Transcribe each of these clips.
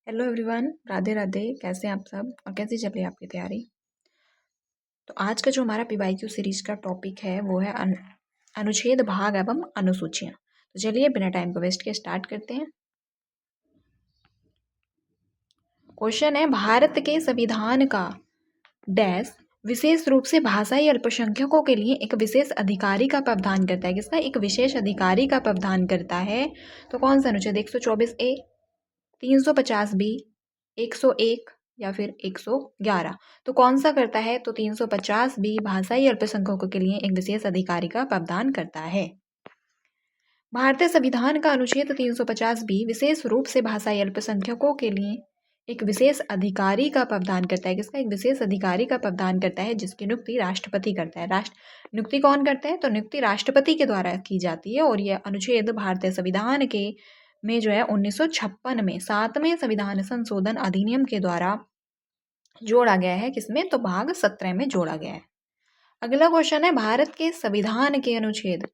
Hello everyone, Radhe Radhe. कैसे हैं आप सब और कैसी चल रही है आपकी तैयारी? तो आज का जो हमारा पीवाईक्यू सीरीज का टॉपिक है वो है अनुच्छेद भाग एवं अनुसूचियां। तो चलिए बिना टाइम को वेस्ट के स्टार्ट करते हैं। क्वेश्चन है, भारत के संविधान का डैश विशेष रूप से भाषाई अल्पसंख्यकों के लिए एक विशेष अधिकारी का प्रावधान करता है। किसका? एक विशेष अधिकारी का प्रावधान करता है। तो कौन सा अनुच्छेद? 124A, 350B, 101 या फिर 111। तो कौन सा करता है? तो 350B भाषाई अल्पसंख्यकों के लिए एक विशेष अधिकारी का प्रावधान करता है। भारतीय संविधान का अनुच्छेद 350B विशेष रूप से भाषाई अल्पसंख्यकों के लिए एक विशेष अधिकारी का प्रावधान करता है। किसका? एक विशेष अधिकारी का प्रावधान करता है जिसकी नियुक्ति राष्ट्रपति करता है। नियुक्ति कौन करता है? तो नियुक्ति राष्ट्रपति के द्वारा की जाती है। और यह अनुच्छेद भारतीय संविधान के में जो है 1956 में 7वें संविधान संशोधन अधिनियम के द्वारा जोड़ा गया है। किसमें? तो भाग 17 में जोड़ा गया है। अगला क्वेश्चन है, भारत के संविधान के अनुच्छेद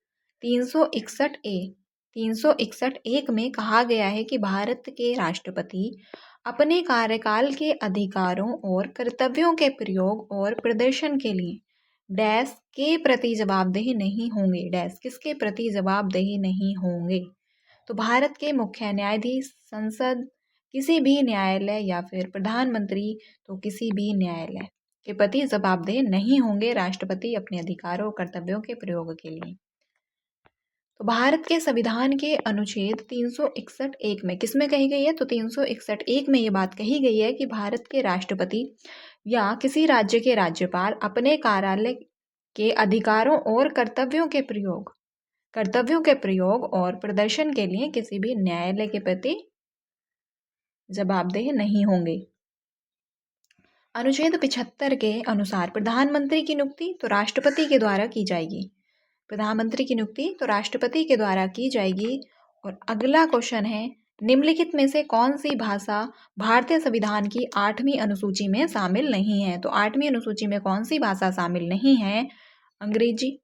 361 में कहा गया है कि भारत के राष्ट्रपति अपने कार्यकाल के अधिकारों और कर्तव्यों के प्रयोग और प्रदर्शन के लिए डैश के प्रति जवाबदेह नहीं होंगे। डैश किसके प्रति जवाबदेह नहीं होंगे? तो भारत के मुख्य न्यायाधीश, संसद, किसी भी न्यायालय या फिर प्रधानमंत्री, तो किसी भी न्यायालय के प्रति जवाबदेह नहीं होंगे राष्ट्रपति अपने अधिकारों और कर्तव्यों के प्रयोग के लिए। तो भारत के संविधान के अनुच्छेद 361 में किसमें कही गई है? तो 361 में ये बात कही गई है कि भारत के राष्ट्रपति या किसी राज्य के राज्यपाल अपने कार्यालय के अधिकारों और कर्तव्यों के प्रयोग और प्रदर्शन के लिए किसी भी न्यायालय के प्रति जवाबदेह नहीं होंगे। अनुच्छेद 75 के अनुसार प्रधानमंत्री की नियुक्ति तो राष्ट्रपति के द्वारा की जाएगी। प्रधानमंत्री की नियुक्ति तो राष्ट्रपति के द्वारा की जाएगी। और अगला क्वेश्चन है, निम्नलिखित में से कौन सी भाषा भारतीय संविधान की 8वीं अनुसूची में शामिल नहीं है? तो 8वीं अनुसूची में कौन सी भाषा शामिल नहीं है? अंग्रेजी,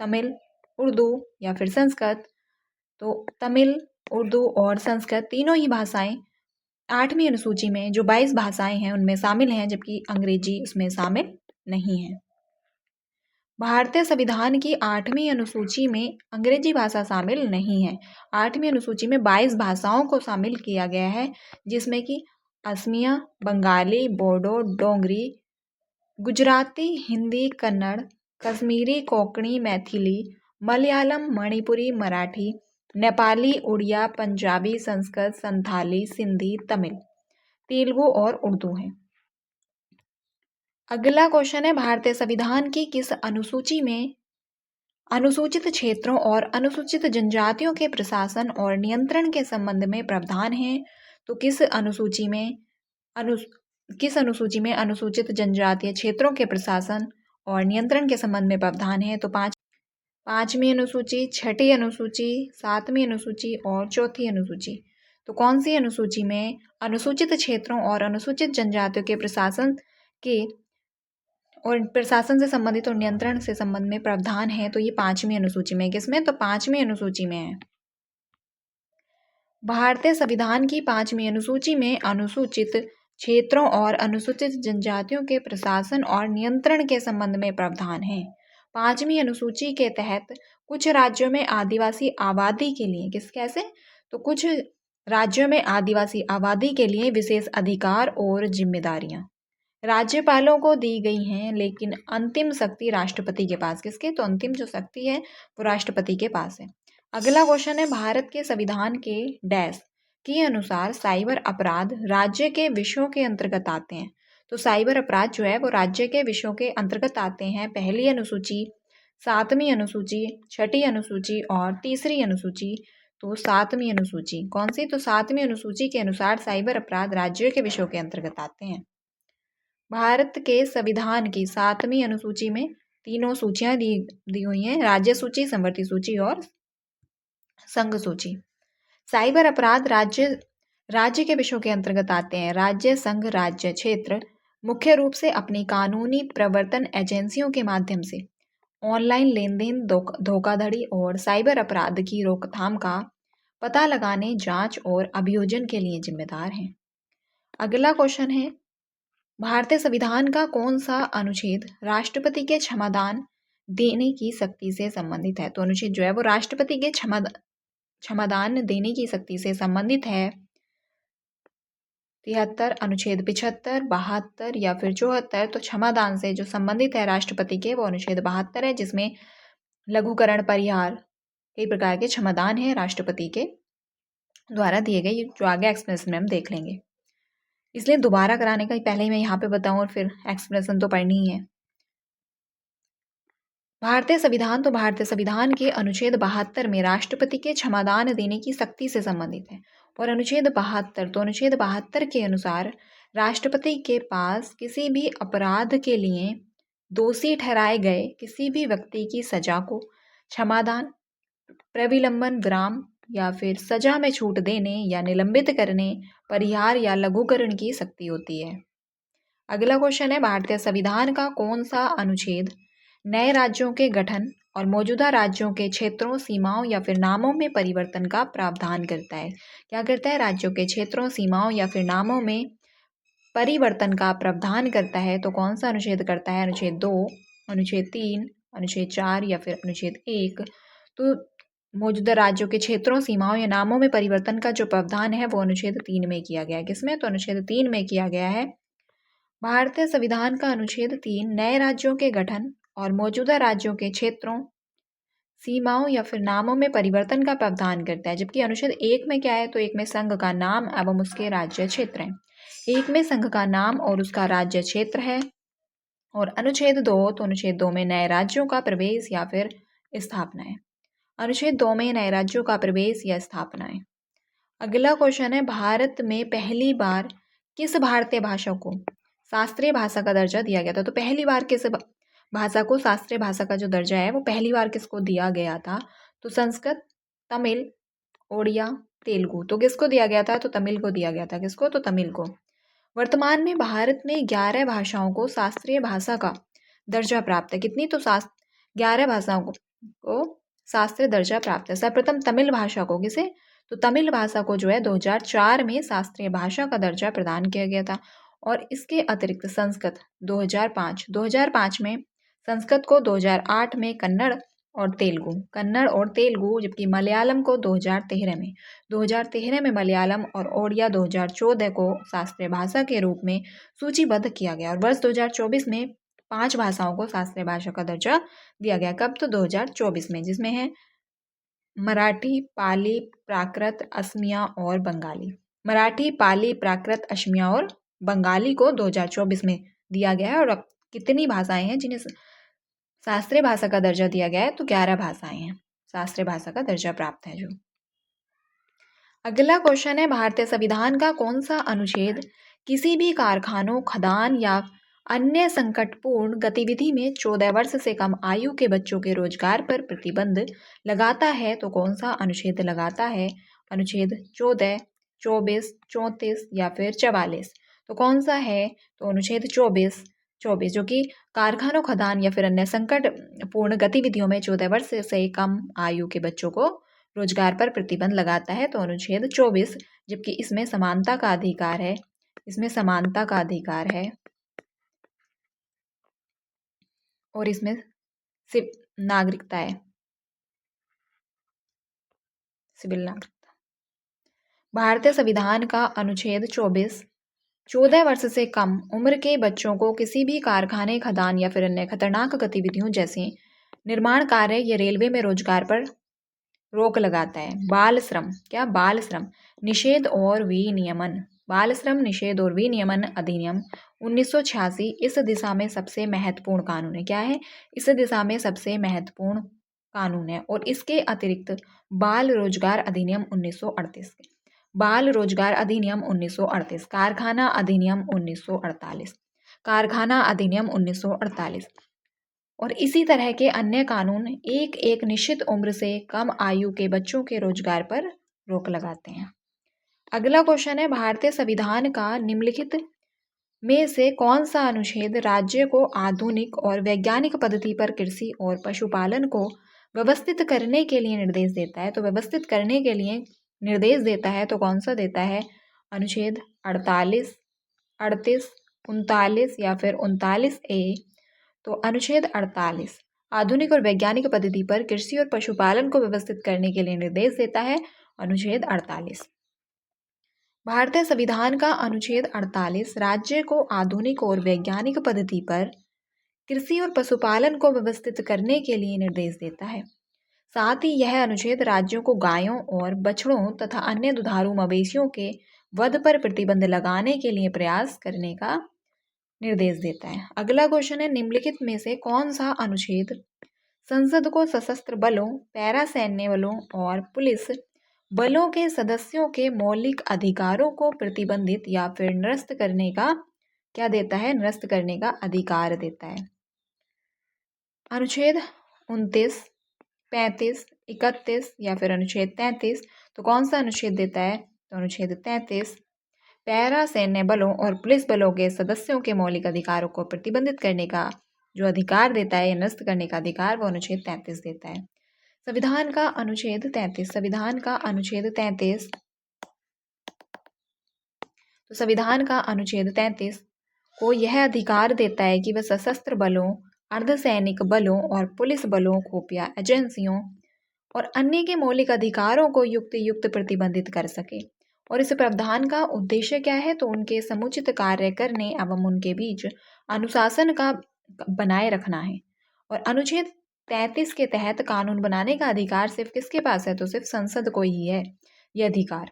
तमिल, उर्दू या फिर संस्कृत। तो तमिल, उर्दू और संस्कृत तीनों ही भाषाएं 8वीं अनुसूची में जो 22 भाषाएं हैं उनमें शामिल हैं, जबकि अंग्रेजी उसमें शामिल नहीं है। भारतीय संविधान की 8वीं अनुसूची में अंग्रेजी भाषा शामिल नहीं है। 8वीं अनुसूची में 22 भाषाओं को शामिल किया गया है, जिसमें कि असमिया, बंगाली, बोडो, डोगरी, गुजराती, हिंदी, कन्नड़, कश्मीरी, कोंकणी, मैथिली, मलयालम, मणिपुरी, मराठी, नेपाली, उड़िया, पंजाबी, संस्कृत, संथाली, सिंधी, तमिल, तेलुगु और उर्दू हैं। अगला क्वेश्चन है, भारतीय संविधान की किस अनुसूची में अनुसूचित क्षेत्रों और अनुसूचित जनजातियों के प्रशासन और नियंत्रण के संबंध में प्रावधान है? तो किस अनुसूची में अनुसूचित जनजातीय क्षेत्रों के प्रशासन और नियंत्रण के संबंध में प्रावधान है? तो 5वीं अनुसूची, 6ठी अनुसूची, 7वीं अनुसूची और 4थी अनुसूची। तो कौन सी अनुसूची में अनुसूचित क्षेत्रों और अनुसूचित जनजातियों के प्रशासन से संबंधित और नियंत्रण से संबंध में प्रावधान है? तो ये 5वीं अनुसूची में। किसमें? तो 5वीं अनुसूची में है। भारतीय संविधान की 5वीं अनुसूची में अनुसूचित क्षेत्रों और अनुसूचित जनजातियों के प्रशासन और नियंत्रण के संबंध में प्रावधान है। 5वीं अनुसूची के तहत कुछ राज्यों में आदिवासी आबादी के लिए तो कुछ राज्यों में आदिवासी आबादी के लिए विशेष अधिकार और जिम्मेदारियां राज्यपालों को दी गई हैं, लेकिन अंतिम शक्ति राष्ट्रपति के पास। किसके? तो अंतिम जो शक्ति है वो राष्ट्रपति के पास है। अगला क्वेश्चन है, भारत के संविधान के डैश के अनुसार साइबर अपराध राज्य के विषयों के अंतर्गत आते हैं। तो साइबर अपराध जो है वो राज्य के विषयों के अंतर्गत आते हैं। पहली अनुसूची, 7वीं अनुसूची, 6ठी अनुसूची और तीसरी अनुसूची। तो 7वीं अनुसूची कौन सी? तो 7वीं अनुसूची के अनुसार साइबर अपराध राज्यों के विषयों के अंतर्गत आते हैं। भारत के संविधान की 7वीं अनुसूची में तीनों सूचियां दी हुई हैं, राज्य सूची, समवर्ती सूची और संघ सूची। साइबर अपराध राज्य के विषयों के अंतर्गत आते हैं। राज्य, संघ, राज्य, क्षेत्र मुख्य रूप से अपनी कानूनी प्रवर्तन एजेंसियों के माध्यम से ऑनलाइन लेनदेन, धोखाधड़ी और साइबर अपराध की रोकथाम का पता लगाने, जांच और अभियोजन के लिए जिम्मेदार हैं। अगला क्वेश्चन है, भारतीय संविधान का कौन सा अनुच्छेद राष्ट्रपति के क्षमादान देने की शक्ति से संबंधित है? तो अनुच्छेद जो है वो राष्ट्रपति के क्षमादान देने की शक्ति से संबंधित है। 73, अनुच्छेद 75, 72 या फिर 74। तो क्षमादान से जो संबंधित है राष्ट्रपति के, वो अनुच्छेद 72 है, जिसमें लघुकरण, परिहार, कई प्रकार के क्षमादान है राष्ट्रपति के द्वारा दिए गए, जो आगे एक्सप्लेनेशन में हम देख लेंगे। इसलिए दोबारा कराने का पहले ही मैं यहाँ पे बताऊँ और फिर एक्सप्लेनेशन तो पढ़नी ही है। भारतीय संविधान के अनुच्छेद 72 में राष्ट्रपति के क्षमादान देने की शक्ति से संबंधित है। और अनुच्छेद 72 के अनुसार राष्ट्रपति के पास किसी भी अपराध के लिए दोषी ठहराए गए किसी भी व्यक्ति की सजा को क्षमादान, प्रविलंबन, विराम या फिर सजा में छूट देने या निलंबित करने, परिहार या लघुकरण की शक्ति होती है। अगला क्वेश्चन है, भारतीय संविधान का कौन सा अनुच्छेद नए राज्यों के गठन और मौजूदा राज्यों के क्षेत्रों, सीमाओं या फिर नामों में परिवर्तन का प्रावधान करता है? क्या करता है? राज्यों के क्षेत्रों, सीमाओं या फिर नामों में परिवर्तन का प्रावधान करता है। तो कौन सा अनुच्छेद करता है? अनुच्छेद 2, अनुच्छेद 3, अनुच्छेद 4 या फिर अनुच्छेद 1। तो मौजूदा राज्यों के क्षेत्रों, सीमाओं या नामों में परिवर्तन का जो प्रावधान है वो अनुच्छेद 3 में किया गया है। किसमें? तो अनुच्छेद 3 में किया गया है। भारतीय संविधान का अनुच्छेद 3 नए राज्यों के गठन और मौजूदा राज्यों के क्षेत्रों, सीमाओं या फिर नामों में परिवर्तन का प्रावधान करता है। जबकि अनुच्छेद 1 में क्या है? तो 1 में संघ का नाम एवं उसके राज्य क्षेत्र हैं। 1 में संघ का नाम और उसका राज्य क्षेत्र है। और अनुच्छेद 2, तो अनुच्छेद 2 में नए राज्यों का प्रवेश या फिर स्थापना है। अनुच्छेद 2 में नए राज्यों का प्रवेश या स्थापना है। अगला क्वेश्चन है, भारत में पहली बार किस भारतीय भाषा को शास्त्रीय भाषा का दर्जा दिया गया था? तो पहली बार किस भाषा को शास्त्रीय भाषा का जो दर्जा है वो पहली बार किसको दिया गया था? तो संस्कृत, तमिल, ओडिया, तेलुगु। तो किसको दिया गया था? तो तमिल को दिया गया था। किसको? तो तमिल को। वर्तमान में भारत में 11 भाषाओं को शास्त्रीय भाषा का दर्जा प्राप्त है। कितनी? तो 11 भाषाओं को शास्त्रीय दर्जा प्राप्त है। सर्वप्रथम तमिल भाषा को किसे? तो तमिल भाषा को जो है 2004 में शास्त्रीय भाषा का दर्जा प्रदान किया गया था। और इसके अतिरिक्त संस्कृत 2005 में संस्कृत को, 2008 में कन्नड़ और तेलुगु, जबकि मलयालम को 2013 में मलयालम और ओडिया 2014 को शास्त्रीय भाषा के रूप में सूचीबद्ध किया गया। और वर्ष 2024 में 5 भाषाओं को शास्त्रीय भाषा का दर्जा दिया गया। कब? तो 2024 में, जिसमें है मराठी, पाली, प्राकृत, असमिया और बंगाली। मराठी, पाली, प्राकृत, असमिया और बंगाली को 2024 में दिया गया है। और अब कितनी भाषाएं हैं जिन्हें शास्त्रीय भाषा का दर्जा दिया गया है? तो 11 भाषाएं हैं शास्त्रीय भाषा का दर्जा प्राप्त है जो। अगला क्वेश्चन है, भारतीय संविधान का कौन सा अनुच्छेद किसी भी कारखानों, खदान या अन्य संकटपूर्ण गतिविधि में 14 वर्ष से कम आयु के बच्चों के रोजगार पर प्रतिबंध लगाता है? तो कौन सा अनुच्छेद लगाता है? अनुच्छेद 14, 24, 34 या फिर 44। तो कौन सा है? तो अनुच्छेद 24, जो कि कारखानों, खदान या फिर अन्य संकटपूर्ण गतिविधियों में 14 वर्ष से कम आयु के बच्चों को रोजगार पर प्रतिबंध लगाता है। तो अनुच्छेद 24, जबकि इसमें समानता का अधिकार है। और इसमें सिर्फ नागरिकता है, सिविल नागरिकता। भारतीय संविधान का अनुच्छेद 24 14 वर्ष से कम उम्र के बच्चों को किसी भी कारखाने, खदान या फिर अन्य खतरनाक गतिविधियों जैसे निर्माण कार्य या रेलवे में रोजगार पर रोक लगाता है। बाल श्रम निषेध और विनियमन अधिनियम 1986 इस दिशा में सबसे महत्वपूर्ण कानून है। क्या है? इस दिशा में सबसे महत्वपूर्ण कानून है। और इसके अतिरिक्त बाल रोजगार अधिनियम 1938, कारखाना अधिनियम 1948, और इसी तरह के अन्य कानून एक निश्चित उम्र से कम आयु के बच्चों के रोजगार पर रोक लगाते हैं। अगला क्वेश्चन है, भारतीय संविधान का निम्नलिखित में से कौन सा अनुच्छेद राज्य को आधुनिक और वैज्ञानिक पद्धति पर कृषि और पशुपालन को व्यवस्थित करने के लिए निर्देश देता है? तो व्यवस्थित करने के लिए निर्देश देता है तो कौन सा देता है? अनुच्छेद 48, 38, 39 या फिर 39A। तो अनुच्छेद 48 आधुनिक और वैज्ञानिक पद्धति पर कृषि और पशुपालन को व्यवस्थित करने के लिए निर्देश देता है। अनुच्छेद 48। भारतीय संविधान का अनुच्छेद 48 राज्य को आधुनिक और वैज्ञानिक पद्धति पर कृषि और पशुपालन को व्यवस्थित करने के लिए निर्देश देता है। साथ ही यह अनुच्छेद राज्यों को गायों और बछड़ों तथा अन्य दुधारू मवेशियों के वध पर प्रतिबंध लगाने के लिए प्रयास करने का निर्देश देता है। अगला क्वेश्चन है, निम्नलिखित में से कौन सा अनुच्छेद संसद को सशस्त्र बलों, पैरा सैन्य बलों और पुलिस बलों के सदस्यों के मौलिक अधिकारों को प्रतिबंधित या फिर निरस्त करने का क्या देता है? निरस्त करने का अधिकार देता है। अनुच्छेद 29, 35, 31 या फिर अनुच्छेद 33। तो कौन सा अनुच्छेद देता है? तो अनुच्छेद 33 पैरा सैन्य बलों और पुलिस बलों के सदस्यों के मौलिक अधिकारों को प्रतिबंधित करने का जो अधिकार देता है या निरस्त करने का अधिकार, वो अनुच्छेद 33 देता है। संविधान का अनुच्छेद 33, संविधान का अनुच्छेद 33। तो संविधान का अनुच्छेद 33 को यह अधिकार देता है कि वह सशस्त्र बलों, अर्धसैनिक बलों और पुलिस बलों, खुफिया एजेंसियों और अन्य के मौलिक अधिकारों को युक्त प्रतिबंधित कर सके। और इस प्रावधान का उद्देश्य क्या है? तो उनके समुचित कार्य करने एवं उनके बीच अनुशासन का बनाए रखना है। और अनुच्छेद 33 के तहत कानून बनाने का अधिकार सिर्फ किसके पास है? तो सिर्फ संसद को ही है यह अधिकार,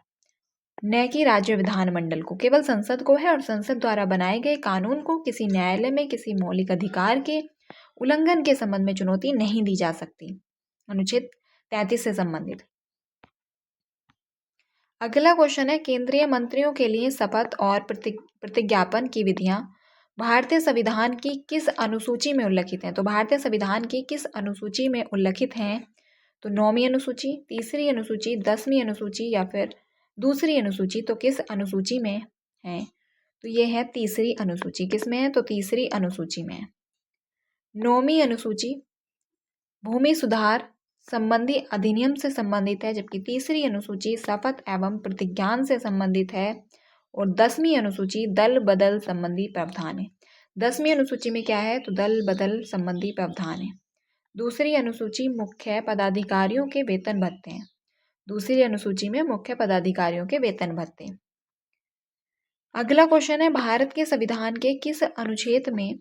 न कि राज्य विधानमंडल को। केवल संसद को है और संसद द्वारा बनाए गए कानून को किसी न्यायालय में किसी मौलिक अधिकार के उल्लंघन के संबंध में चुनौती नहीं दी जा सकती। अनुच्छेद 33 से संबंधित अगला क्वेश्चन है, केंद्रीय मंत्रियों के लिए शपथ और प्रतिज्ञापन की विधियां भारतीय संविधान की किस अनुसूची में उल्लिखित हैं? तो भारतीय संविधान की किस अनुसूची में उल्लिखित हैं? तो 9वीं अनुसूची, 3री अनुसूची, 10वीं अनुसूची या फिर दूसरी अनुसूची। तो किस अनुसूची में है? तो ये है 3री अनुसूची। किस में है? तो 3री अनुसूची में है। 9वीं अनुसूची भूमि सुधार संबंधी अधिनियम से संबंधित है, जबकि 3री अनुसूची शपथ एवं प्रतिज्ञान से संबंधित है। और 10वीं अनुसूची दल बदल संबंधी प्रावधान है। 10वीं अनुसूची में क्या है? तो दल बदल संबंधी प्रावधान है। दूसरी अनुसूची मुख्य पदाधिकारियों के वेतन भत्ते हैं। दूसरी अनुसूची में मुख्य पदाधिकारियों के वेतन भत्ते। अगला क्वेश्चन है, भारत के संविधान के किस अनुच्छेद में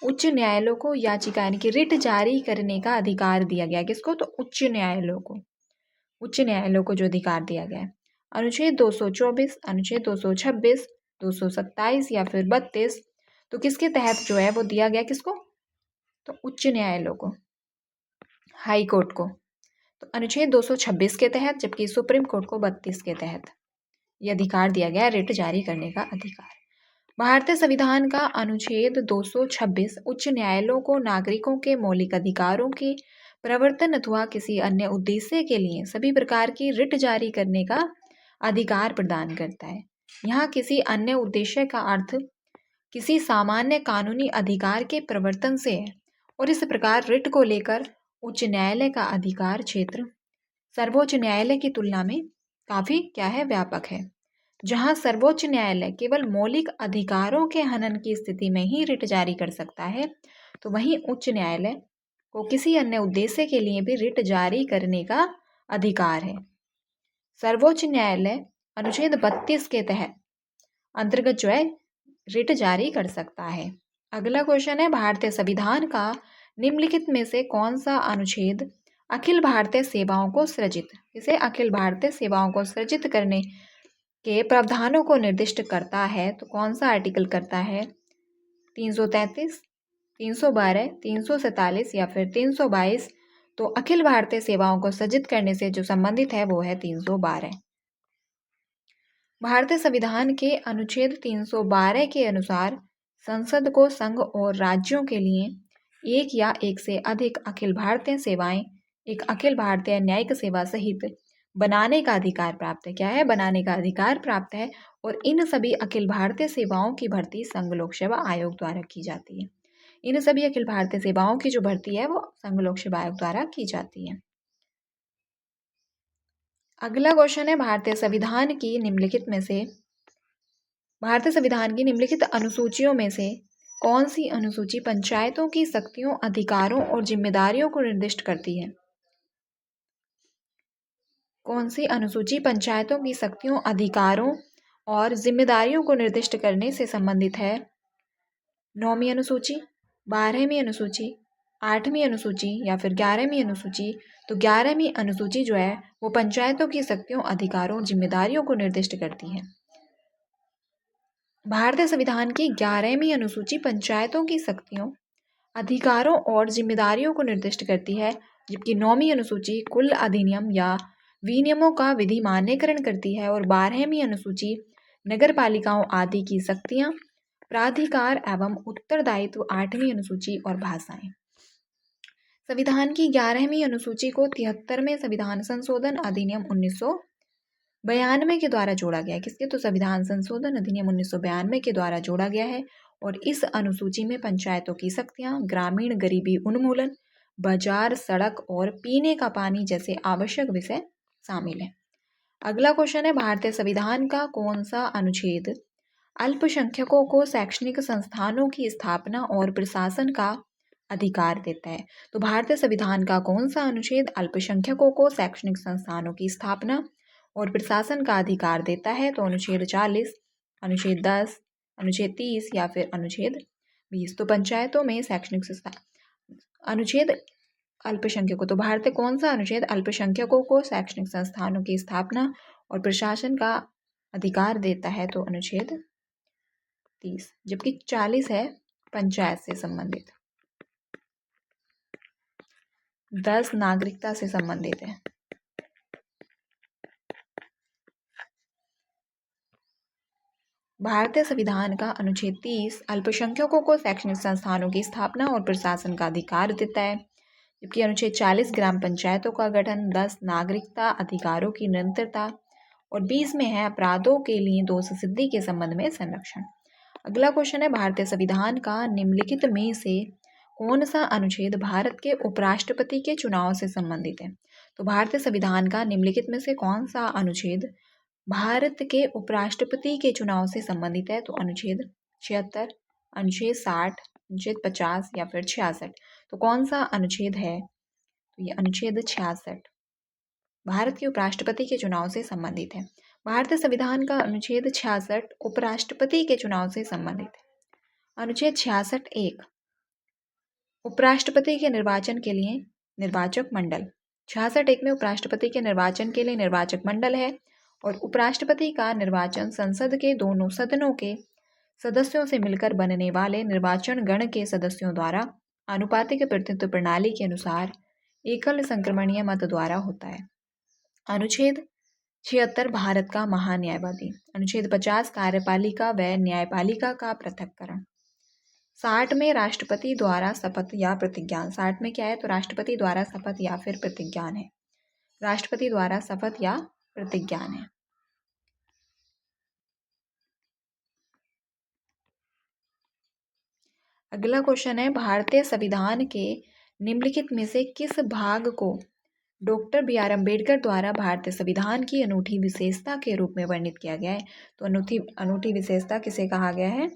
उच्च न्यायालयों को याचिका यानी कि रिट जारी करने का अधिकार दिया गया? किसको? तो उच्च न्यायालयों को। उच्च न्यायालयों को जो अधिकार दिया गया है। अनुच्छेद 224, अनुच्छेद 226, 227 या फिर 32। तो किसके तहत जो है वो दिया गया? किसको? तो उच्च न्यायालयों को, हाई कोर्ट को। तो अनुच्छेद 226 के तहत, जबकि सुप्रीम कोर्ट को 32 के तहत यह अधिकार दिया गया, रिट जारी करने का अधिकार। भारतीय संविधान का अनुच्छेद 226 उच्च न्यायालयों को नागरिकों के मौलिक अधिकारों के प्रवर्तन अथवा किसी अन्य उद्देश्य के लिए सभी प्रकार की रिट जारी करने का अधिकार प्रदान करता है। यहाँ किसी अन्य उद्देश्य का अर्थ किसी सामान्य कानूनी अधिकार के प्रवर्तन से है। और इस प्रकार रिट को लेकर उच्च न्यायालय का अधिकार क्षेत्र सर्वोच्च न्यायालय की तुलना में काफ़ी क्या है? व्यापक है। जहां सर्वोच्च न्यायालय केवल मौलिक अधिकारों के हनन की स्थिति में ही रिट जारी कर सकता है, तो वहीं उच्च न्यायालय को किसी अन्य उद्देश्य के लिए भी रिट जारी करने का अधिकार है। सर्वोच्च न्यायालय अनुच्छेद 32 के तहत अंतर्गत जो है रिट जारी कर सकता है। अगला क्वेश्चन है, भारतीय संविधान का निम्नलिखित में से कौन सा अनुच्छेद अखिल भारतीय सेवाओं को सृजित, इसे अखिल भारतीय सेवाओं को सृजित करने के प्रावधानों को निर्दिष्ट करता है? तो कौन सा आर्टिकल करता है? 333, 312, 347 या फिर 322। तो अखिल भारतीय सेवाओं को सृजित करने से जो संबंधित है वो है 312। भारतीय संविधान के अनुच्छेद 312 के अनुसार संसद को संघ और राज्यों के लिए एक या एक से अधिक अखिल भारतीय सेवाएं, एक अखिल भारतीय न्यायिक सेवा सहित बनाने का अधिकार प्राप्त है। क्या है? बनाने का अधिकार प्राप्त है। और इन सभी अखिल भारतीय सेवाओं की भर्ती संघ लोक सेवा आयोग द्वारा की जाती है। इन सभी अखिल भारतीय सेवाओं की जो भर्ती है वो संघ लोक सेवा आयोग द्वारा की जाती है। अगला क्वेश्चन है, भारतीय संविधान की निम्नलिखित में से भारतीय संविधान की निम्नलिखित अनुसूचियों में से कौन सी अनुसूची पंचायतों की शक्तियों, अधिकारों और जिम्मेदारियों को निर्दिष्ट करती है? कौन सी अनुसूची पंचायतों की शक्तियों, अधिकारों और जिम्मेदारियों को निर्दिष्ट करने से संबंधित है? 9वीं अनुसूची, 12वीं अनुसूची, 8वीं अनुसूची या फिर 11वीं अनुसूची? तो 11वीं अनुसूची जो है वो पंचायतों की शक्तियों, अधिकारों, जिम्मेदारियों को निर्दिष्ट करती है। भारतीय संविधान की 11वीं अनुसूची पंचायतों की शक्तियों, अधिकारों और जिम्मेदारियों को निर्दिष्ट करती है, जबकि 9वीं अनुसूची कुल अधिनियम या विनियमों का विधि मान्यकरण करती है और 12वीं अनुसूची नगर पालिकाओं आदि की शक्तियां, प्राधिकार एवं उत्तरदायित्व। 8वीं अनुसूची और भाषाएं। संविधान की 11वीं अनुसूची को 73वें संविधान संशोधन अधिनियम 1992 के द्वारा जोड़ा गया है। किसके? तो संविधान संशोधन अधिनियम 1992 के द्वारा जोड़ा गया है और इस अनुसूची में पंचायतों की शक्तियां, ग्रामीण गरीबी उन्मूलन, बाजार, सड़क और पीने का पानी जैसे आवश्यक विषय शामिल हैं। अगला क्वेश्चन है, भारतीय संविधान का कौन सा अनुच्छेद अल्पसंख्यकों को शैक्षणिक संस्थानों की स्थापना और प्रशासन का अधिकार देता है? तो भारतीय संविधान का कौन सा अनुच्छेद अल्पसंख्यकों को शैक्षणिक संस्थानों की स्थापना और प्रशासन का अधिकार देता है? तो अनुच्छेद 40, अनुच्छेद 10, अनुच्छेद 30 या फिर अनुच्छेद 20? तो पंचायतों में शैक्षणिक संस्था अनुच्छेद अल्पसंख्यकों, तो भारत कौन सा अनुच्छेद अल्पसंख्यकों को शैक्षणिक संस्थानों की स्थापना और प्रशासन का अधिकार देता है? तो अनुच्छेद 30, जबकि 40 है पंचायत से संबंधित। 10 नागरिकता से संबंधित है। भारतीय संविधान का अनुच्छेद 30 अल्पसंख्यकों को शैक्षणिक संस्थानों की स्थापना और प्रशासन का अधिकार देता है, जबकि अनुच्छेद 40 ग्राम पंचायतों का गठन, 10 नागरिकता अधिकारों की निरंतरता और 20 में है अपराधों के लिए दोष सिद्धि के संबंध में संरक्षण। अगला क्वेश्चन है, भारतीय संविधान का निम्नलिखित में से कौन सा अनुच्छेद भारत के उपराष्ट्रपति के चुनाव से संबंधित है? तो भारतीय संविधान का निम्नलिखित में से कौन सा अनुच्छेद भारत के उपराष्ट्रपति के चुनाव से संबंधित है? तो अनुच्छेद 76, अनुच्छेद 60, अनुच्छेद 50 या फिर 66? तो कौन सा अनुच्छेद है? तो ये अनुच्छेद 66 भारत के उपराष्ट्रपति के चुनाव से संबंधित है। भारतीय संविधान का अनुच्छेद 66 उपराष्ट्रपति के चुनाव से संबंधित है। अनुच्छेद 66(1) उपराष्ट्रपति के निर्वाचन के लिए निर्वाचक मंडल। 66(1) में उपराष्ट्रपति के निर्वाचन के लिए निर्वाचक मंडल है और उपराष्ट्रपति का निर्वाचन संसद के दोनों सदनों के सदस्यों से मिलकर बनने वाले निर्वाचन गण के सदस्यों द्वारा आनुपातिक प्रतिनिधित्व प्रणाली के अनुसार एकल संक्रमणीय मत द्वारा होता है। अनुच्छेद 76 भारत का महान्यायवादी। अनुच्छेद 50 कार्यपालिका व न्यायपालिका का पृथक्करण। 60 में राष्ट्रपति द्वारा शपथ या प्रतिज्ञान। 60 में क्या है? तो राष्ट्रपति द्वारा शपथ या फिर प्रतिज्ञान है। राष्ट्रपति द्वारा शपथ या प्रतिज्ञान है। अगला क्वेश्चन है, भारतीय संविधान के निम्नलिखित में से किस भाग को डॉक्टर बी.आर. अम्बेडकर द्वारा भारतीय संविधान की अनूठी विशेषता के रूप में वर्णित किया गया है? तो अनूठी विशेषता किसे कहा गया है?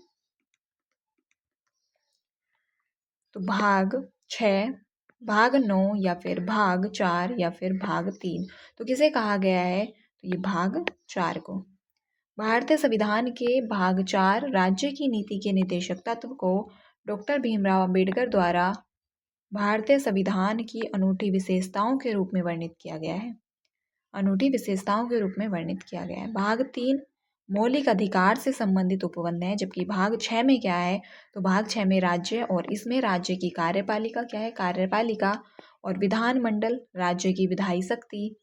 तो भाग 6, भाग 9 या फिर भाग 4 या फिर भाग 3? तो किसे कहा गया है? तो ये भाग 4 को। भारतीय संविधान के भाग 4 राज्य की नीति के निर्देशक तत्व को डॉक्टर भीमराव अंबेडकर द्वारा भारतीय संविधान की अनूठी विशेषताओं के रूप में वर्णित किया गया है। अनूठी विशेषताओं के रूप में वर्णित किया गया है। भाग 3 मौलिक अधिकार से संबंधित उपबंध है, जबकि भाग 6 में क्या है? तो भाग 6 में राज्य और इसमें राज्य की कार्यपालिका क्या है? कार्यपालिका और विधानमंडल, राज्य की विधायी शक्ति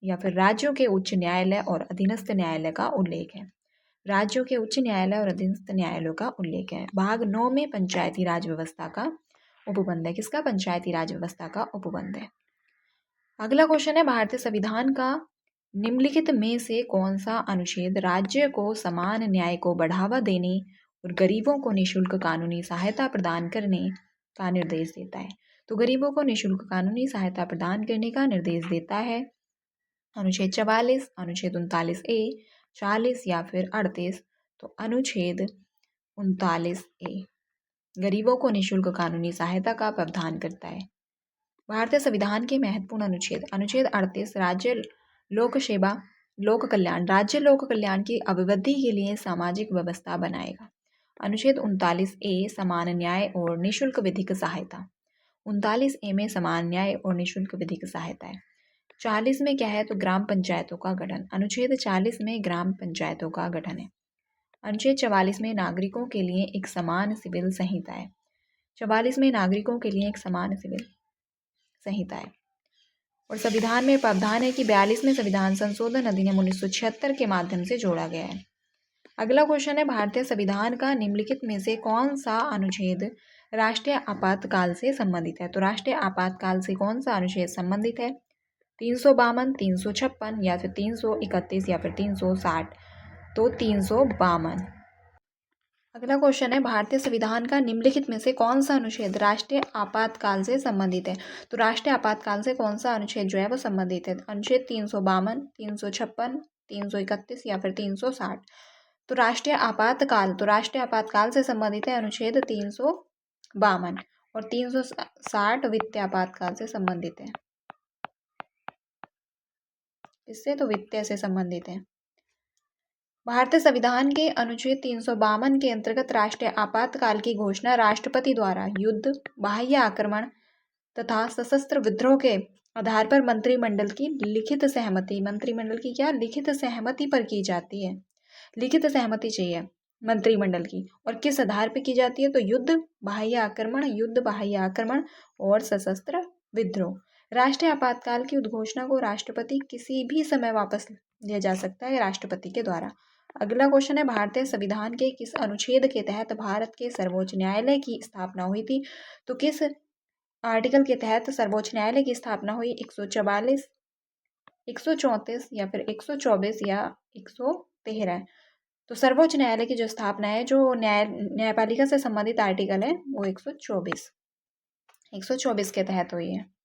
या फिर राज्यों के उच्च न्यायालय और अधीनस्थ न्यायालय का उल्लेख है। राज्यों के उच्च न्यायालय और अधीनस्थ न्यायालयों का उल्लेख है। भाग 9 में पंचायती राज व्यवस्था का उपबंध है। किसका? पंचायती राज व्यवस्था का उपबंध है। अगला क्वेश्चन है, भारतीय संविधान का निम्नलिखित में से कौन सा अनुच्छेद राज्य को समान न्याय को बढ़ावा देने और गरीबों को निःशुल्क कानूनी सहायता प्रदान करने का निर्देश देता है? तो गरीबों को निःशुल्क कानूनी सहायता प्रदान करने का निर्देश देता है अनुच्छेद 44, अनुच्छेद 39(a), 40 या फिर 38? तो अनुच्छेद 39A गरीबों को निःशुल्क कानूनी सहायता का प्रावधान करता है। भारतीय संविधान के महत्वपूर्ण अनुच्छेद। अनुच्छेद 38 राज्य लोक सेवा लोक कल्याण राज्य लोक कल्याण की अभिवृद्धि के लिए सामाजिक व्यवस्था बनाएगा। अनुच्छेद 39A समान न्याय और निःशुल्क विधिक सहायता। 39A में समान न्याय और निःशुल्क विधिक सहायता है। 40 में क्या है तो ग्राम पंचायतों का गठन। अनुच्छेद 40 में ग्राम पंचायतों का गठन है। अनुच्छेद 44 में नागरिकों के लिए एक समान सिविल संहिता है। 44 में नागरिकों के लिए एक समान सिविल संहिता है। और संविधान में प्रावधान है कि 42 में संविधान संशोधन अधिनियम 1976 के माध्यम से जोड़ा गया है। अगला क्वेश्चन है भारतीय संविधान का निम्नलिखित में से कौन सा अनुच्छेद राष्ट्रीय आपातकाल से संबंधित है। तो राष्ट्रीय आपातकाल से कौन सा अनुच्छेद संबंधित है। 352, 356 या फिर 331 या फिर 360। तो 352। अगला क्वेश्चन है भारतीय संविधान का निम्नलिखित में से कौन सा अनुच्छेद राष्ट्रीय आपातकाल से संबंधित है। तो राष्ट्रीय आपातकाल से कौन सा अनुच्छेद जो है वो संबंधित है। अनुच्छेद 352, 356, 331 या फिर 360। तो राष्ट्रीय आपातकाल से संबंधित है अनुच्छेद 352 और 360 वित्तीय आपातकाल से संबंधित है। इससे तो वित्तीय से संबंधित है। भारतीय संविधान के अनुच्छेद 352 के अंतर्गत राष्ट्रीय आपातकाल की घोषणा राष्ट्रपति द्वारा युद्ध, बाह्य आक्रमण तथा सशस्त्र विद्रोह के आधार पर मंत्रिमंडल की लिखित सहमति पर की जाती है। लिखित सहमति चाहिए मंत्रिमंडल की। और किस आधार पर की जाती है तो युद्ध, बाह्य आक्रमण और सशस्त्र विद्रोह। राष्ट्रीय आपातकाल की उद्घोषणा को राष्ट्रपति किसी भी समय वापस लिया जा सकता है राष्ट्रपति के द्वारा। अगला क्वेश्चन है भारतीय संविधान के किस अनुच्छेद के तहत भारत के सर्वोच्च न्यायालय की स्थापना हुई थी। तो किस आर्टिकल के तहत सर्वोच्च न्यायालय की स्थापना हुई। 144, 134 या फिर 124 या 113। तो सर्वोच्च न्यायालय की जो स्थापना है, जो न्यायपालिका से संबंधित आर्टिकल है, वो 124 के तहत हुई है।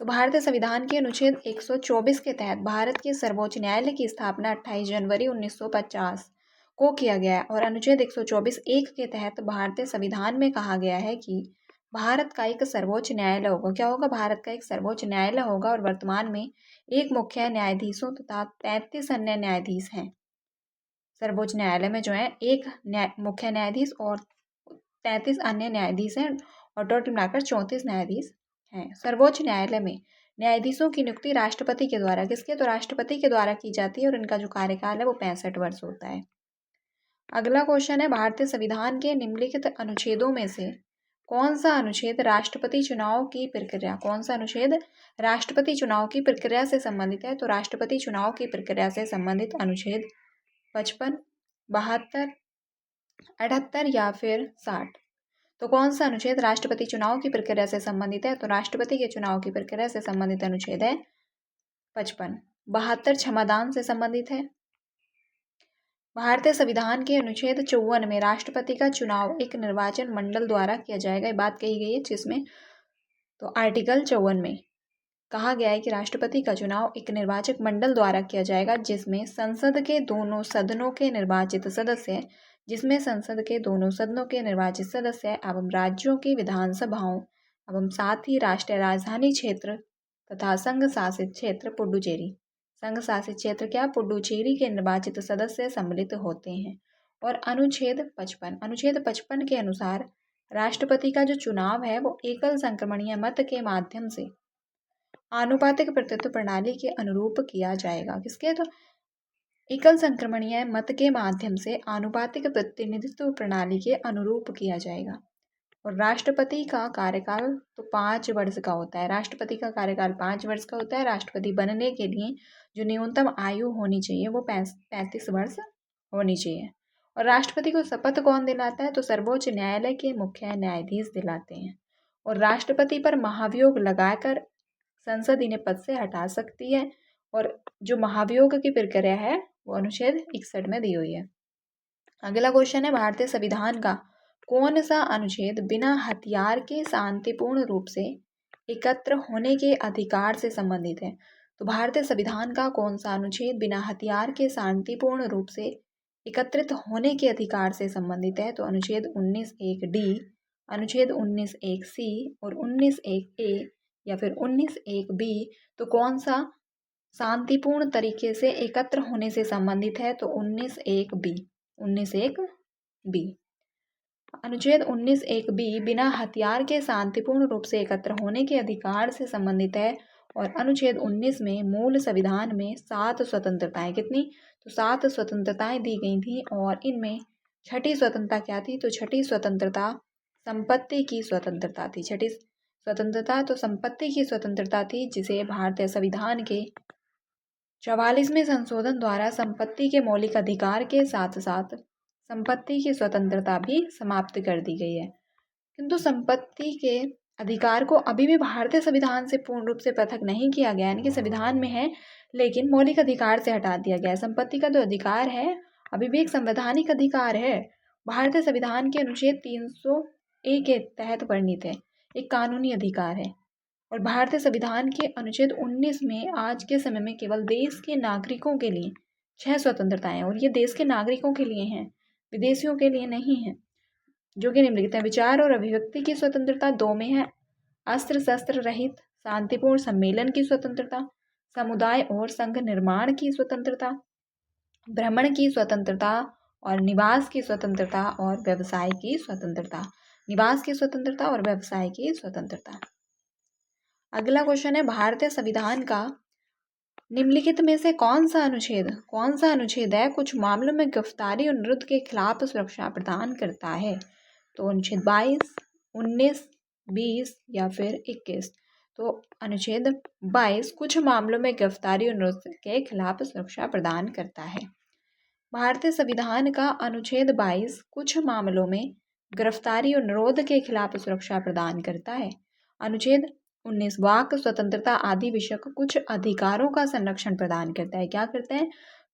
तो भारतीय संविधान के अनुच्छेद 124 के तहत भारत के सर्वोच्च न्यायालय की स्थापना 28 जनवरी 1950 को किया गया है। और अनुच्छेद 124(1) के तहत भारतीय संविधान में कहा गया है कि भारत का एक सर्वोच्च न्यायालय होगा। क्या होगा? भारत का एक सर्वोच्च न्यायालय होगा। और वर्तमान में एक मुख्य न्यायाधीशों तथा 33 अन्य न्यायाधीश हैं। सर्वोच्च न्यायालय में जो है एक मुख्य न्यायाधीश और 33 अन्य न्यायाधीश हैं और टोटल मिलाकर 34 न्यायाधीश हैं। सर्वोच्च न्यायालय में न्यायाधीशों की नियुक्ति राष्ट्रपति के द्वारा तो राष्ट्रपति के द्वारा की जाती है और इनका जो कार्यकाल है वो 65 वर्ष होता है। अगला क्वेश्चन है भारतीय संविधान के निम्नलिखित अनुच्छेदों में से कौन सा अनुच्छेद राष्ट्रपति चुनाव की प्रक्रिया से संबंधित है। तो राष्ट्रपति चुनाव की प्रक्रिया से संबंधित अनुच्छेद 55, 72, 78 या फिर 60। तो कौन सा अनुच्छेद राष्ट्रपति चुनाव की प्रक्रिया से संबंधित है। तो राष्ट्रपति के चुनाव की प्रक्रिया से संबंधित अनुच्छेद है 55। 72 क्षमादान से संबंधित है। भारतीय संविधान के अनुच्छेद 54 में राष्ट्रपति का चुनाव एक निर्वाचन मंडल द्वारा किया जाएगा, ये बात कही गई है। जिसमें तो आर्टिकल 54 में कहा गया है कि राष्ट्रपति का चुनाव एक निर्वाचक मंडल द्वारा किया जाएगा, जिसमें संसद के दोनों सदनों के निर्वाचित सदस्य एवं राज्यों की विधानसभाओं एवं साथ ही राष्ट्रीय राजधानी क्षेत्र तथा संघ शासित क्षेत्र पुडुचेरी के निर्वाचित सदस्य सम्मिलित होते हैं। और अनुच्छेद 55 के अनुसार राष्ट्रपति का जो चुनाव है वो एकल संक्रमणीय मत के माध्यम से आनुपातिक प्रतिनिधित्व प्रणाली के अनुरूप किया जाएगा। किसके? तो एकल संक्रमणीय मत के माध्यम से आनुपातिक प्रतिनिधित्व प्रणाली के अनुरूप किया जाएगा। और राष्ट्रपति का कार्यकाल तो 5 वर्ष का होता है। राष्ट्रपति का कार्यकाल 5 वर्ष का होता है। राष्ट्रपति बनने के लिए जो न्यूनतम आयु होनी चाहिए वो 35 वर्ष होनी चाहिए। और राष्ट्रपति को शपथ कौन दिलाता है? तो सर्वोच्च न्यायालय के मुख्य न्यायाधीश दिलाते हैं। और राष्ट्रपति पर महाभियोग लगाकर संसद इन्हें पद से हटा सकती है। और जो महाभियोग की प्रक्रिया है वो अनुच्छेद 61 में दी हुई है। अगला क्वेश्चन है भारतीय संविधान का कौन सा अनुच्छेद बिना हथियार के शांतिपूर्ण रूप से एकत्र होने के अधिकार से संबंधित है। तो भारतीय संविधान का कौन सा अनुच्छेद बिना हथियार के शांतिपूर्ण रूप से एकत्रित होने के अधिकार से संबंधित है? तो अनुच्छेद 19(1)D, अनुच्छेद 19(1)C और 19(1)A या फिर 19(1)B। तो कौन सा शांतिपूर्ण तरीके से एकत्र होने से संबंधित है? तो 19(1)B, 19(1)B। अनुच्छेद 19(1)B बिना हथियार के शांतिपूर्ण रूप से एकत्र होने के अधिकार से संबंधित है। और अनुच्छेद 19 में मूल संविधान में 7 स्वतंत्रताएं, कितनी? तो 7 स्वतंत्रताएं दी गई थी। और इनमें छठी स्वतंत्रता क्या थी? तो छठी स्वतंत्रता संपत्ति की स्वतंत्रता थी। छठी स्वतंत्रता तो संपत्ति की स्वतंत्रता थी, जिसे भारतीय संविधान के 44वें संशोधन द्वारा संपत्ति के मौलिक अधिकार के साथ साथ संपत्ति की स्वतंत्रता भी समाप्त कर दी गई है। किंतु संपत्ति के अधिकार को अभी भी भारतीय संविधान से पूर्ण रूप से पृथक नहीं किया गया, यानी कि संविधान में है लेकिन मौलिक अधिकार से हटा दिया गया है। संपत्ति का जो अधिकार है अभी भी एक संवैधानिक अधिकार है, भारतीय संविधान के अनुच्छेद 300A के तहत वर्णित है, एक कानूनी अधिकार है। और भारतीय संविधान के अनुच्छेद 19 में आज के समय में केवल देश के नागरिकों के लिए 6 स्वतंत्रताएं हैं, और ये देश के नागरिकों के लिए हैं, विदेशियों के लिए नहीं है, जो कि निम्नलिखित है। विचार और अभिव्यक्ति की स्वतंत्रता 2 में है, अस्त्र शस्त्र रहित शांतिपूर्ण सम्मेलन की स्वतंत्रता, समुदाय और संघ निर्माण की स्वतंत्रता, भ्रमण की स्वतंत्रता और निवास की स्वतंत्रता और व्यवसाय की स्वतंत्रता, निवास की स्वतंत्रता और व्यवसाय की स्वतंत्रता। अगला क्वेश्चन है, भारतीय संविधान का निम्नलिखित में से कौन सा अनुच्छेद है कुछ मामलों में गिरफ्तारी और निरुद्ध के खिलाफ सुरक्षा प्रदान करता है? तो अनुच्छेद 22, 19, 20 या फिर 21। तो अनुच्छेद 22 कुछ मामलों में गिरफ्तारी और निरुद्ध के खिलाफ सुरक्षा प्रदान करता है। भारतीय संविधान का अनुच्छेद 22 कुछ मामलों में गिरफ्तारी और निरोध के खिलाफ सुरक्षा प्रदान करता है। अनुच्छेद 19 वाक स्वतंत्रता आदि विषयक कुछ अधिकारों का संरक्षण प्रदान करता है। क्या करते हैं?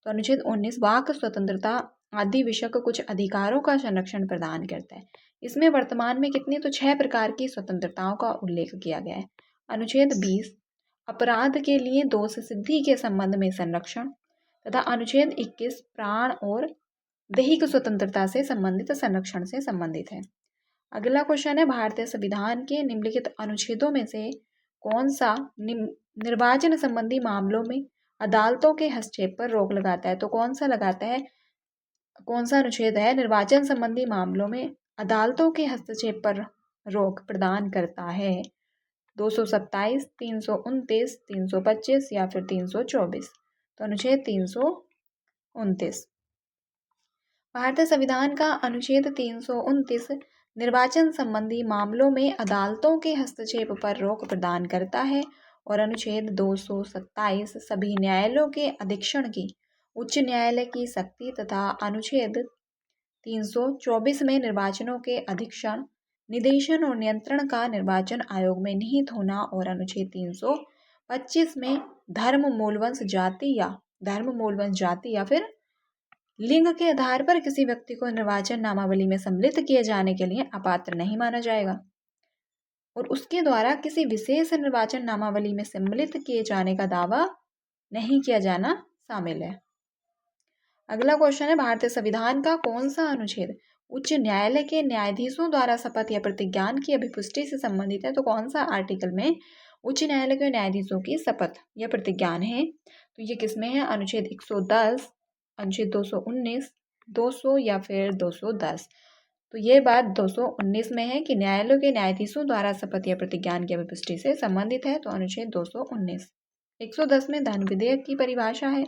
तो अनुच्छेद 19 वाक स्वतंत्रता आदि विषयक कुछ अधिकारों का संरक्षण प्रदान करता है। इसमें वर्तमान में कितनी? तो 6 प्रकार की स्वतंत्रताओं का उल्लेख किया गया है। अनुच्छेद 20 अपराध के लिए दोष सिद्धि के संबंध में संरक्षण तथा अनुच्छेद 21 प्राण और दैहिक स्वतंत्रता से संबंधित संरक्षण से संबंधित है। अगला क्वेश्चन है, भारतीय संविधान के निम्नलिखित अनुच्छेदों में से कौन सा निर्वाचन संबंधी मामलों में अदालतों के हस्तक्षेप पर रोक लगाता है? तो कौन सा लगाता है, कौन सा अनुच्छेद है निर्वाचन संबंधी मामलों में अदालतों के हस्तक्षेप पर रोक प्रदान करता है? 227, 329, 325 या फिर 324। तो अनुच्छेद 329। भारतीय संविधान का अनुच्छेद 329 निर्वाचन संबंधी मामलों में अदालतों के हस्तक्षेप पर रोक प्रदान करता है। और अनुच्छेद 227 सभी न्यायालयों के अधीक्षण की उच्च न्यायालय की शक्ति तथा अनुच्छेद 324 में निर्वाचनों के अधीक्षण, निदेशन और नियंत्रण का निर्वाचन आयोग में निहित होना। और अनुच्छेद 325 में धर्म मूलवंश जाति या फिर लिंग के आधार पर किसी व्यक्ति को निर्वाचन नामावली में सम्मिलित किए जाने के लिए अपात्र नहीं माना जाएगा और उसके द्वारा किसी विशेष निर्वाचन नामावली में सम्मिलित किए जाने का दावा नहीं किया जाना शामिल है। अगला क्वेश्चन है, भारतीय संविधान का कौन सा अनुच्छेद उच्च न्यायालय के न्यायाधीशों द्वारा शपथ या प्रतिज्ञान की अभिपुष्टि से संबंधित है? तो कौन सा आर्टिकल में उच्च न्यायालय के न्यायाधीशों की शपथ या प्रतिज्ञान है? तो ये किसमें है? अनुच्छेद 110, अनुच्छेद 219, 200 या फिर 210। तो ये बात 219 में है कि न्यायालयों के न्यायाधीशों द्वारा शपथ या प्रतिज्ञान की अभिपुष्टि से संबंधित है, तो अनुच्छेद 219। 110 में धन विधेयक की परिभाषा है।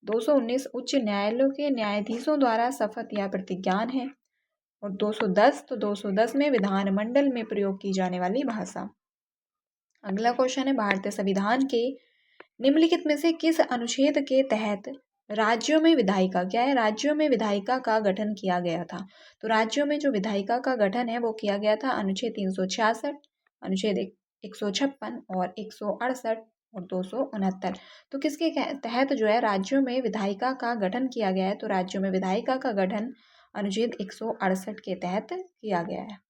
219 उच्च न्यायालयों के न्यायाधीशों द्वारा शपथ या प्रतिज्ञान है। और 210 में विधानमंडल में प्रयोग की जाने वाली भाषा। अगला क्वेश्चन है, भारतीय संविधान के निम्नलिखित में से किस अनुच्छेद के तहत राज्यों में विधायिका, क्या है, राज्यों में विधायिका का गठन किया गया था? तो राज्यों में जो विधायिका का गठन है वो किया गया था अनुच्छेद 366, अनुच्छेद 156 और 168 और 269। तो किसके तहत जो है राज्यों में विधायिका का गठन किया गया है? तो राज्यों में विधायिका का गठन अनुच्छेद 168 के तहत किया गया है।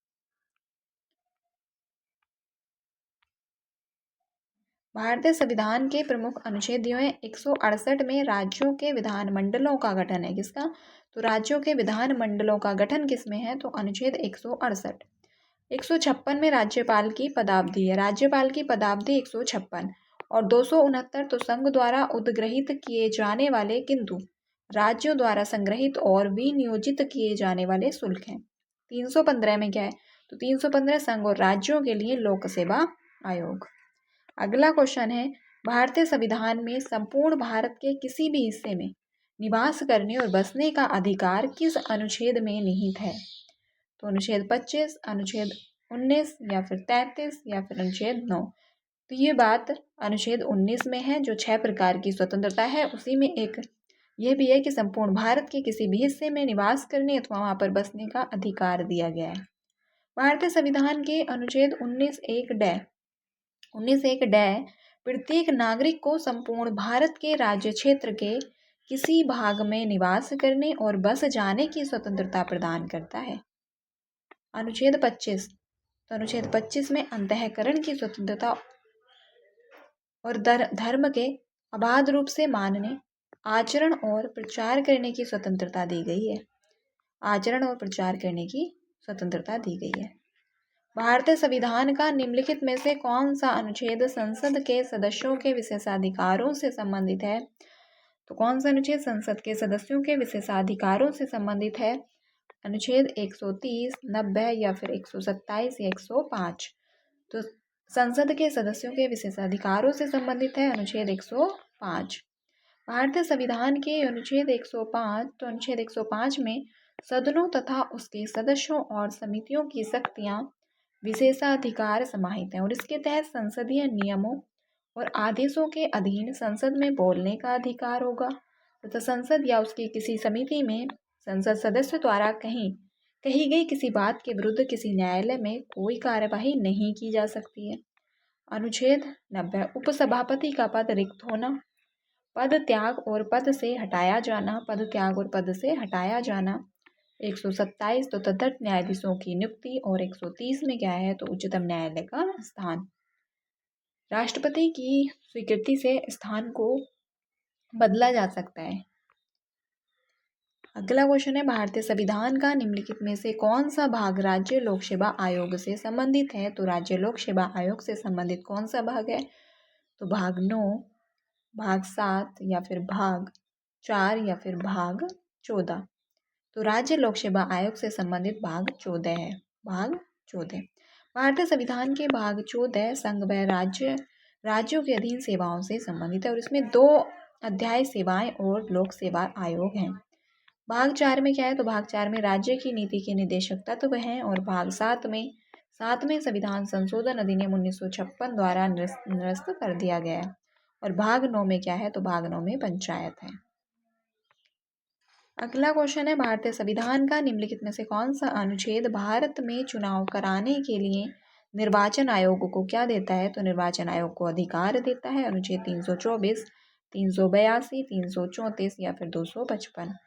भारतीय संविधान के प्रमुख अनुच्छेद ये हैं। 168 में राज्यों के विधानमंडलों का गठन है। किसका? तो राज्यों के विधानमंडलों का गठन किसमें है? तो अनुच्छेद 168। 156 में राज्यपाल की पदावधि है। राज्यपाल की पदावधि 156 और 269 तो संघ द्वारा उद्ग्रहित किए जाने वाले किंतु राज्यों द्वारा संग्रहित और विनियोजित किए जाने वाले शुल्क हैं। 315 में क्या है? तो 315 संघ और राज्यों के लिए लोक सेवा आयोग। अगला क्वेश्चन है, भारतीय संविधान में संपूर्ण भारत के किसी भी हिस्से में निवास करने और बसने का अधिकार किस अनुच्छेद में निहित है? तो अनुच्छेद 25, अनुच्छेद 19 या फिर 33 या फिर अनुच्छेद 9। तो ये बात अनुच्छेद 19 में है, जो 6 प्रकार की स्वतंत्रता है उसी में एक ये भी है कि संपूर्ण भारत के किसी भी हिस्से में निवास करने अथवा वहां पर बसने का अधिकार दिया गया है। भारतीय संविधान के अनुच्छेद 19(1) प्रत्येक नागरिक को संपूर्ण भारत के राज्य क्षेत्र के किसी भाग में निवास करने और बस जाने की स्वतंत्रता प्रदान करता है। अनुच्छेद 25, तो अनुच्छेद 25 में अंतःकरण की स्वतंत्रता और धर्म के अबाध रूप से मानने, आचरण और प्रचार करने की स्वतंत्रता दी गई है। आचरण और प्रचार करने की स्वतंत्रता दी गई है। भारतीय संविधान का निम्नलिखित में से कौन सा अनुच्छेद संसद के सदस्यों के विशेषाधिकारों से संबंधित है? तो कौन सा अनुच्छेद संसद के सदस्यों के विशेषाधिकारों से संबंधित है? अनुच्छेद 130, 90 या फिर 127 या 105। तो संसद के सदस्यों के विशेषाधिकारों से संबंधित है अनुच्छेद 105। भारतीय संविधान के अनुच्छेद 105, तो अनुच्छेद 105 में सदनों तथा उसके सदस्यों और समितियों की शक्तियां विशेषाधिकार समाहित हैं और इसके तहत संसदीय नियमों और आदेशों के अधीन संसद में बोलने का अधिकार होगा तथा संसद या उसकी किसी समिति में संसद सदस्य द्वारा कही गई किसी बात के विरुद्ध किसी न्यायालय में कोई कार्यवाही नहीं की जा सकती है। अनुच्छेद 90, उपसभापति का पद रिक्त होना, पद त्याग और पद से हटाया जाना, पद त्याग और पद से हटाया जाना। 127 तो तदर्थ न्यायाधीशों की नियुक्ति और 130 में क्या है? तो उच्चतम न्यायालय का स्थान। राष्ट्रपति की स्वीकृति से स्थान को बदला जा सकता है। अगला क्वेश्चन है, भारतीय संविधान का निम्नलिखित में से कौन सा भाग राज्य लोक सेवा आयोग से संबंधित है? तो राज्य लोक सेवा आयोग से संबंधित कौन सा भाग है? तो भाग 9, भाग 7 या फिर भाग 4 या फिर भाग 14। तो राज्य लोक सेवा आयोग से संबंधित भाग 14 है। भाग 14 भारतीय संविधान के भाग 14 संघ व राज्यों के अधीन सेवाओं से संबंधित है और इसमें 2 अध्याय सेवाएं और लोक सेवा आयोग हैं। भाग 4 में क्या है? तो भाग 4 में राज्य की नीति के निर्देशक तत्व हैं और भाग 7 में संविधान संशोधन अधिनियम 1956 द्वारा निरस्त कर दिया गया है और भाग 9 में क्या है? तो भाग 9 में पंचायत है। अगला क्वेश्चन है, भारतीय संविधान का निम्नलिखित में से कौन सा अनुच्छेद भारत में चुनाव कराने के लिए निर्वाचन आयोग को क्या देता है? तो निर्वाचन आयोग को अधिकार देता है। अनुच्छेद 324, 382, 334 या फिर 255।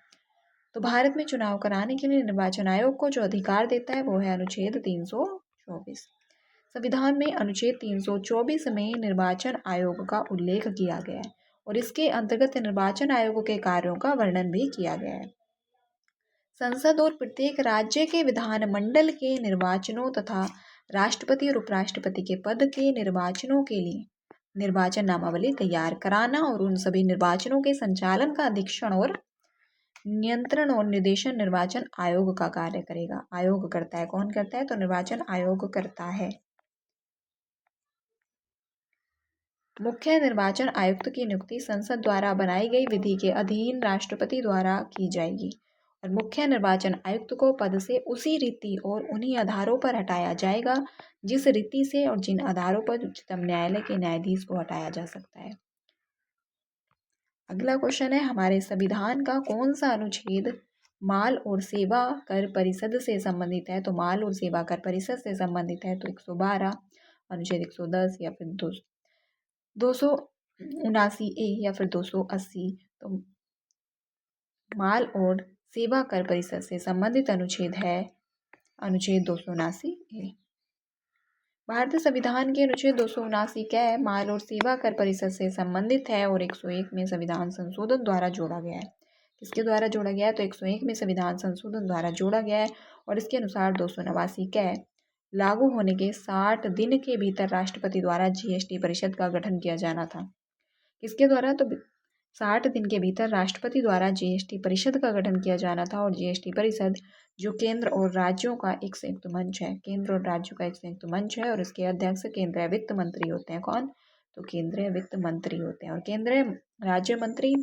तो भारत में चुनाव कराने के लिए निर्वाचन आयोग को जो अधिकार देता है वो है अनुच्छेद 324। संविधान में अनुच्छेद 324 में निर्वाचन आयोग का उल्लेख किया गया है और इसके अंतर्गत निर्वाचन आयोग के कार्यों का वर्णन भी किया गया है। संसद और प्रत्येक राज्य के विधानमंडल के निर्वाचनों तथा राष्ट्रपति और उपराष्ट्रपति के पद के निर्वाचनों के लिए निर्वाचन नामावली तैयार कराना और उन सभी निर्वाचनों के संचालन का अधीक्षण और नियंत्रण और निर्देशन निर्वाचन आयोग का कार्य करेगा। आयोग करता है। कौन करता है? तो निर्वाचन आयोग करता है। मुख्य निर्वाचन आयुक्त की नियुक्ति संसद द्वारा बनाई गई विधि के अधीन राष्ट्रपति द्वारा की जाएगी और मुख्य निर्वाचन आयुक्त को पद से उसी रीति और उन्हीं आधारों पर हटाया जाएगा जिस रीति से और जिन आधारों पर उच्चतम न्यायालय के न्यायाधीश को हटाया जा सकता है। अगला क्वेश्चन है, हमारे संविधान का कौन सा अनुच्छेद माल और सेवा कर परिषद से संबंधित है? तो माल और सेवा कर परिषद से संबंधित है। तो 112, अनुच्छेद 110 या फिर 279A या फिर 280। तो माल और सेवा कर परिषद से संबंधित अनुच्छेद है अनुच्छेद 279A। भारतीय संविधान के अनुच्छेद 279 क्या है? माल और सेवा कर परिषद से संबंधित है और 101 में संविधान संशोधन द्वारा जोड़ा गया है। किसके द्वारा जोड़ा गया है? तो 101 में संविधान संशोधन द्वारा जोड़ा गया है और इसके अनुसार 289 क्या है? लागू होने के 60 दिन के भीतर राष्ट्रपति द्वारा जीएसटी परिषद का गठन किया जाना था। किसके द्वारा? तो 60 दिन के भीतर राष्ट्रपति द्वारा जीएसटी परिषद का गठन किया जाना था और जीएसटी परिषद जो केंद्र और राज्यों का एक संयुक्त मंच है, केंद्र और राज्यों का एक संयुक्त मंच है और इसके अध्यक्ष केंद्रीय वित्त मंत्री होते हैं। कौन? तो केंद्रीय वित्त मंत्री होते हैं और केंद्रीय राज्य मंत्री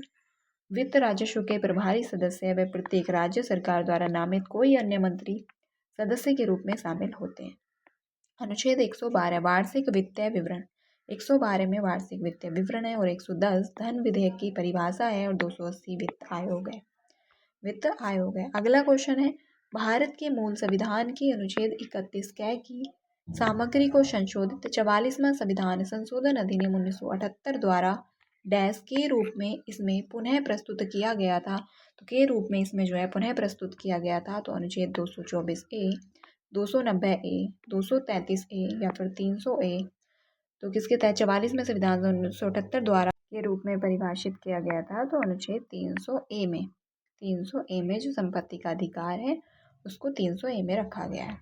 वित्त राजस्व के प्रभारी सदस्य व प्रत्येक राज्य सरकार द्वारा नामित कोई अन्य मंत्री सदस्य के रूप में शामिल होते हैं। अनुच्छेद 112 वार्षिक वित्तीय विवरण। 112 में वार्षिक वित्तीय विवरण है और 110 धन विधेयक की परिभाषा है और 280 वित्त आयोग है। वित्त आयोग है। अगला क्वेश्चन है, भारत के मूल संविधान की अनुच्छेद 31 कै की सामग्री को संशोधित 44वां संविधान संशोधन अधिनियम 1978 द्वारा डैश के रूप में इसमें पुनः प्रस्तुत किया गया था। तो के रूप में इसमें जो है पुनः प्रस्तुत किया गया था। तो अनुच्छेद 224A, 290A, 233A या फिर 300A तो किसके तहत 44 में संविधान 1978 द्वारा के रूप में परिभाषित किया गया था। तो अनुच्छेद 300A में 300A में जो संपत्ति का अधिकार है उसको 300A में रखा गया है।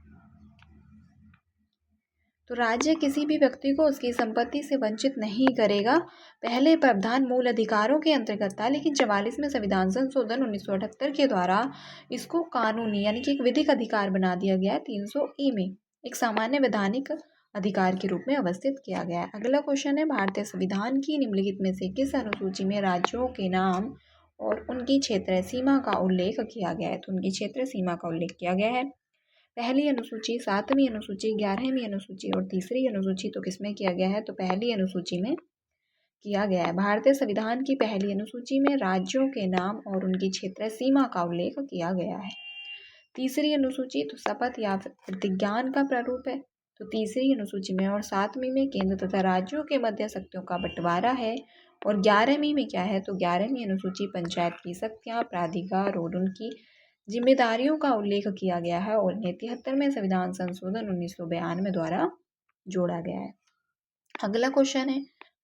तो राज्य किसी भी व्यक्ति को उसकी संपत्ति से वंचित नहीं करेगा। पहले प्रावधान मूल अधिकारों के अंतर्गत था, लेकिन 44 में संविधान संशोधन 1978 के द्वारा इसको कानूनी यानी कि एक विधिक अधिकार बना दिया गया है। 300E में एक सामान्य वैधानिक अधिकार के रूप में अवस्थित किया गया है। अगला क्वेश्चन है, भारतीय संविधान की निम्नलिखित में से किस अनुसूची में राज्यों के नाम और उनकी क्षेत्र सीमा का उल्लेख किया गया है? तो उनकी क्षेत्र सीमा का उल्लेख किया गया है। पहली अनुसूची, 7वीं अनुसूची, 11वीं अनुसूची और तीसरी अनुसूची तो किसमें किया गया है? तो पहली अनुसूची में किया गया है। भारतीय संविधान की पहली अनुसूची में राज्यों के नाम और उनकी क्षेत्र सीमा का उल्लेख किया गया है। तीसरी अनुसूची तो शपथ या प्रतिज्ञान का प्रारूप है। तो तीसरी अनुसूची में और 7वीं में केंद्र तथा राज्यों के मध्य शक्तियों का बंटवारा है और 11वीं में क्या है? तो 11वीं अनुसूची पंचायत की शक्तियाँ, प्राधिकार और उनकी जिम्मेदारियों का उल्लेख किया गया है और 73वें संविधान संशोधन 1992 द्वारा जोड़ा गया है। अगला क्वेश्चन है,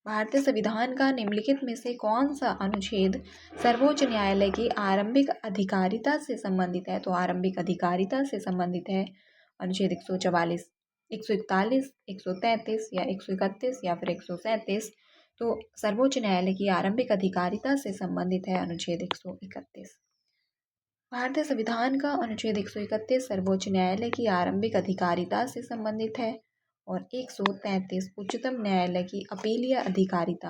भारतीय संविधान का निम्नलिखित में से कौन सा अनुच्छेद सर्वोच्च न्यायालय की आरंभिक अधिकारिता से संबंधित है? तो आरंभिक अधिकारिता से संबंधित है अनुच्छेद 144, 141, 133 या 131 या फिर 137। तो सर्वोच्च न्यायालय की आरंभिक अधिकारिता से संबंधित है अनुच्छेद 131। भारतीय संविधान का अनुच्छेद 131 सर्वोच्च न्यायालय की आरंभिक अधिकारिता से संबंधित है और 133 उच्चतम न्यायालय की अपीलीय अधिकारिता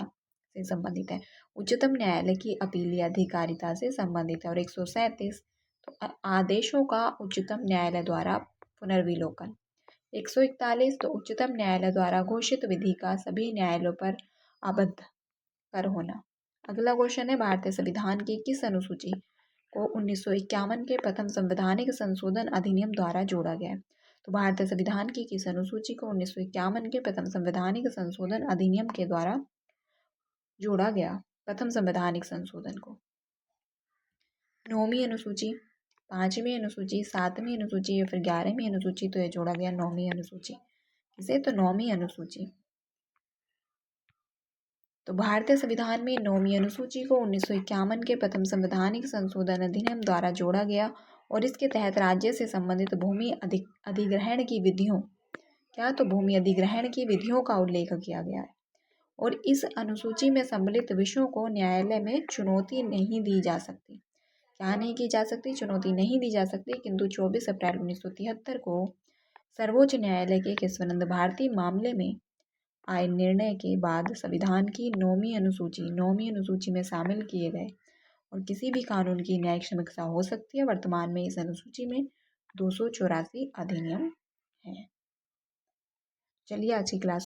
से संबंधित है। उच्चतम न्यायालय की अपीलीय अधिकारिता से संबंधित है और 137 तो आदेशों का उच्चतम न्यायालय द्वारा पुनर्विलोकन। 141 तो उच्चतम न्यायालय द्वारा घोषित विधि का सभी न्यायालयों पर आबद्ध कर होना। अगला क्वेश्चन है, भारतीय संविधान की किस अनुसूची को 1951 के प्रथम संवैधानिक संशोधन अधिनियम द्वारा जोड़ा गया है? तो भारतीय संविधान की किस अनुसूची को 1951 के प्रथम संवैधानिक संशोधन अधिनियम के द्वारा जोड़ा गया? प्रथम संवैधानिक संशोधन को 9वीं अनुसूची, 5वीं अनुसूची, 7वीं अनुसूची या फिर 11वीं अनुसूची। तो यह जोड़ा गया 9वीं अनुसूची। किसे? तो 9वीं अनुसूची। तो भारतीय संविधान में 9वीं अनुसूची को 1951 के प्रथम संवैधानिक संशोधन अधिनियम द्वारा जोड़ा गया और इसके तहत राज्य से संबंधित भूमि अधिग्रहण की विधियों तो भूमि अधिग्रहण की विधियों का उल्लेख किया गया है और इस अनुसूची में सम्मिलित विषयों को न्यायालय में चुनौती नहीं दी जा सकती। क्या नहीं की जा सकती? चुनौती नहीं दी जा सकती। किंतु 24 अप्रैल 1973 को सर्वोच्च न्यायालय के केशवानंद भारती मामले में आए निर्णय के बाद संविधान की 9वीं अनुसूची में शामिल किए गए और किसी भी कानून की न्यायिक समीक्षा हो सकती है। वर्तमान में इस अनुसूची में 284 अधिनियम हैं। चलिए आज की क्लास